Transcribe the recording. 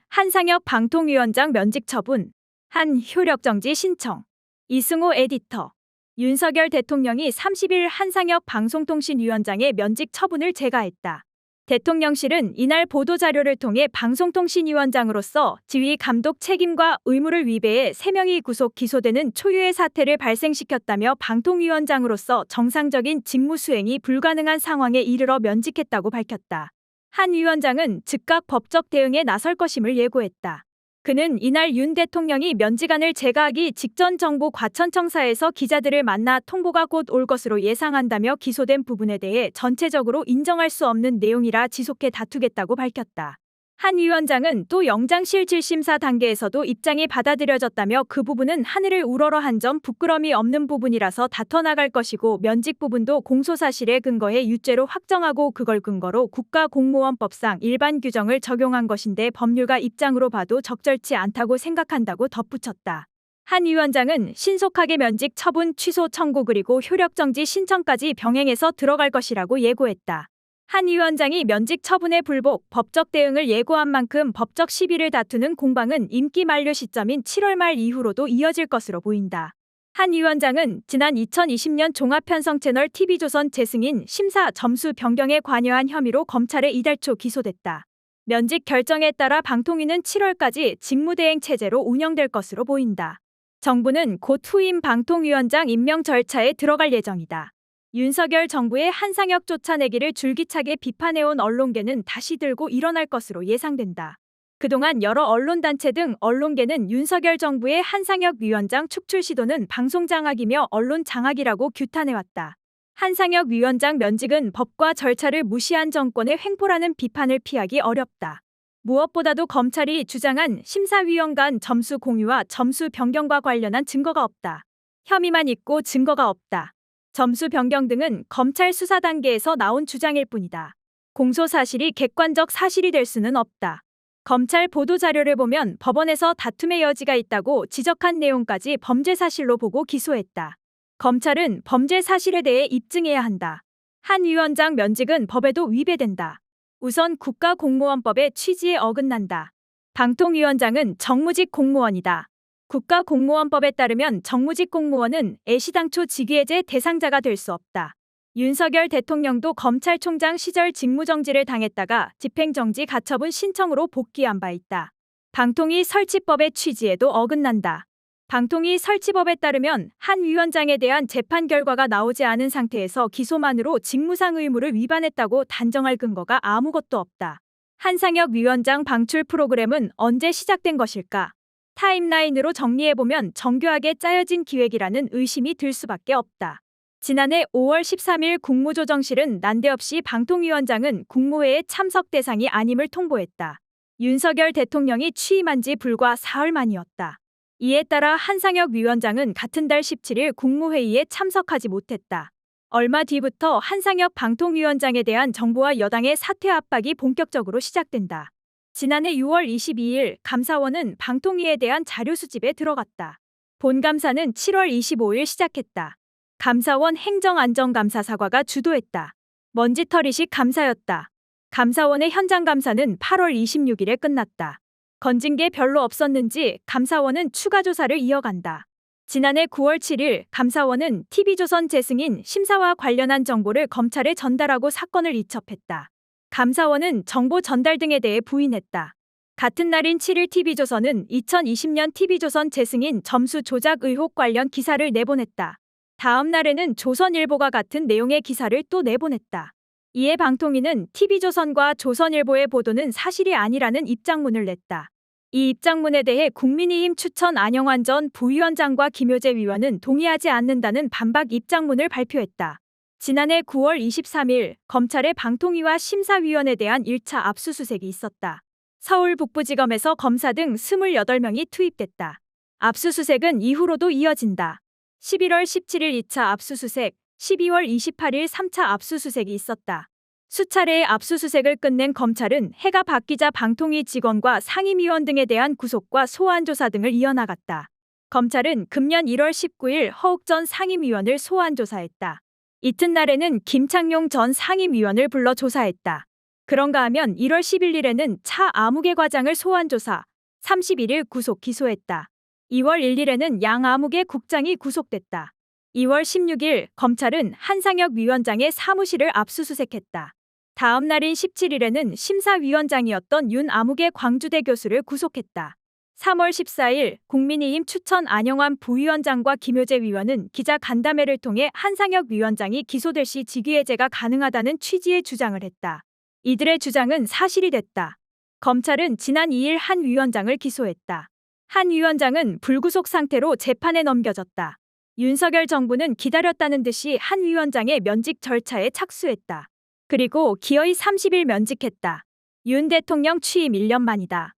한상혁 방통위원장 면직 처분. 한 효력정지 신청. 이승호 에디터. 윤석열 대통령이 30일 한상혁 방송통신위원장의 면직 처분을 제가했다. 대통령실은 이날 보도자료를 통해 방송통신위원장으로서 지휘 감독 책임과 의무를 위배해 3명이 구속 기소되는 초유의 사태를 발생시켰다며 방통위원장으로서 정상적인 직무 수행이 불가능한 상황에 이르러 면직했다고 밝혔다. 한 위원장은 즉각 법적 대응에 나설 것임을 예고했다. 그는 이날 윤 대통령이 면직안을 제거하기 직전 정부 과천청사에서 기자들을 만나 통보가 곧 올 것으로 예상한다며 기소된 부분에 대해 전체적으로 인정할 수 없는 내용이라 지속해 다투겠다고 밝혔다. 한 위원장은 또 영장실 질심사 단계에서도 입장이 받아들여졌다며 그 부분은 하늘을 우러러 한 점 부끄럼이 없는 부분이라서 다퉈나갈 것이고 면직 부분도 공소사실에 근거해 유죄로 확정하고 그걸 근거로 국가공무원법상 일반 규정을 적용한 것인데 법률가 입장으로 봐도 적절치 않다고 생각한다고 덧붙였다. 한 위원장은 신속하게 면직 처분 취소 청구 그리고 효력정지 신청까지 병행해서 들어갈 것이라고 예고했다. 한 위원장이 면직 처분에 불복, 법적 대응을 예고한 만큼 법적 시비를 다투는 공방은 임기 만료 시점인 7월 말 이후로도 이어질 것으로 보인다. 한 위원장은 지난 2020년 종합편성채널 TV조선 재승인 심사 점수 변경에 관여한 혐의로 검찰에 이달 초 기소됐다. 면직 결정에 따라 방통위는 7월까지 직무대행 체제로 운영될 것으로 보인다. 정부는 곧 후임 방통위원장 임명 절차에 들어갈 예정이다. 윤석열 정부의 한상혁 쫓아내기를 줄기차게 비판해온 언론계는 다시 들고 일어날 것으로 예상된다. 그동안 여러 언론단체 등 언론계는 윤석열 정부의 한상혁 위원장 축출 시도는 방송장악이며 언론장악이라고 규탄해왔다. 한상혁 위원장 면직은 법과 절차를 무시한 정권의 횡포라는 비판을 피하기 어렵다. 무엇보다도 검찰이 주장한 심사위원 간 점수 공유와 점수 변경과 관련한 증거가 없다. 혐의만 있고 증거가 없다. 점수 변경 등은 검찰 수사 단계에서 나온 주장일 뿐이다. 공소 사실이 객관적 사실이 될 수는 없다. 검찰 보도자료를 보면 법원에서 다툼의 여지가 있다고 지적한 내용까지 범죄 사실로 보고 기소했다. 검찰은 범죄 사실에 대해 입증해야 한다. 한 위원장 면직은 법에도 위배된다. 우선 국가공무원법의 취지에 어긋난다. 방통위원장은 정무직 공무원이다. 국가공무원법에 따르면 정무직 공무원은 애시당초 직위해제 대상자가 될 수 없다. 윤석열 대통령도 검찰총장 시절 직무정지를 당했다가 집행정지 가처분 신청으로 복귀한 바 있다. 방통위 설치법의 취지에도 어긋난다. 방통위 설치법에 따르면 한 위원장에 대한 재판 결과가 나오지 않은 상태에서 기소만으로 직무상 의무를 위반했다고 단정할 근거가 아무것도 없다. 한상혁 위원장 방출 프로그램은 언제 시작된 것일까? 타임라인으로 정리해보면 정교하게 짜여진 기획이라는 의심이 들 수밖에 없다. 지난해 5월 13일 국무조정실은 난데없이 방통위원장은 국무회의 참석 대상이 아님을 통보했다. 윤석열 대통령이 취임한 지 불과 사흘 만이었다. 이에 따라 한상혁 위원장은 같은 달 17일 국무회의에 참석하지 못했다. 얼마 뒤부터 한상혁 방통위원장에 대한 정부와 여당의 사퇴 압박이 본격적으로 시작된다. 지난해 6월 22일 감사원은 방통위에 대한 자료 수집에 들어갔다. 본감사는 7월 25일 시작했다. 감사원 행정안전감사 사과가 주도했다. 먼지털이식 감사였다. 감사원의 현장 감사는 8월 26일에 끝났다. 건진 게 별로 없었는지 감사원은 추가 조사를 이어간다. 지난해 9월 7일 감사원은 TV조선 재승인 심사와 관련한 정보를 검찰에 전달하고 사건을 이첩했다. 감사원은 정보 전달 등에 대해 부인했다. 같은 날인 7일 TV조선은 2020년 TV조선 재승인 점수 조작 의혹 관련 기사를 내보냈다. 다음 날에는 조선일보가 같은 내용의 기사를 또 내보냈다. 이에 방통위는 TV조선과 조선일보의 보도는 사실이 아니라는 입장문을 냈다. 이 입장문에 대해 국민의힘 추천 안영환 전 부위원장과 김효재 위원은 동의하지 않는다는 반박 입장문을 발표했다. 지난해 9월 23일 검찰의 방통위와 심사위원에 대한 1차 압수수색이 있었다. 서울 북부지검에서 검사 등 28명이 투입됐다. 압수수색은 이후로도 이어진다. 11월 17일 2차 압수수색, 12월 28일 3차 압수수색이 있었다. 수차례의 압수수색을 끝낸 검찰은 해가 바뀌자 방통위 직원과 상임위원 등에 대한 구속과 소환 조사 등을 이어나갔다. 검찰은 금년 1월 19일 허욱 전 상임위원을 소환 조사했다. 이튿날에는 김창룡 전 상임위원을 불러 조사했다. 그런가 하면 1월 11일에는 차 아무개 과장을 소환 조사, 31일 구속 기소했다. 2월 1일에는 양 아무개 국장이 구속됐다. 2월 16일 검찰은 한상혁 위원장의 사무실을 압수수색했다. 다음 날인 17일에는 심사위원장이었던 윤 아무개 광주대 교수를 구속했다. 3월 14일 국민의힘 추천 안영환 부위원장과 김효재 위원은 기자 간담회를 통해 한상혁 위원장이 기소될 시 직위해제가 가능하다는 취지의 주장을 했다. 이들의 주장은 사실이 됐다. 검찰은 지난 2일 한 위원장을 기소했다. 한 위원장은 불구속 상태로 재판에 넘겨졌다. 윤석열 정부는 기다렸다는 듯이 한 위원장의 면직 절차에 착수했다. 그리고 기어이 30일 면직했다. 윤 대통령 취임 1년 만이다.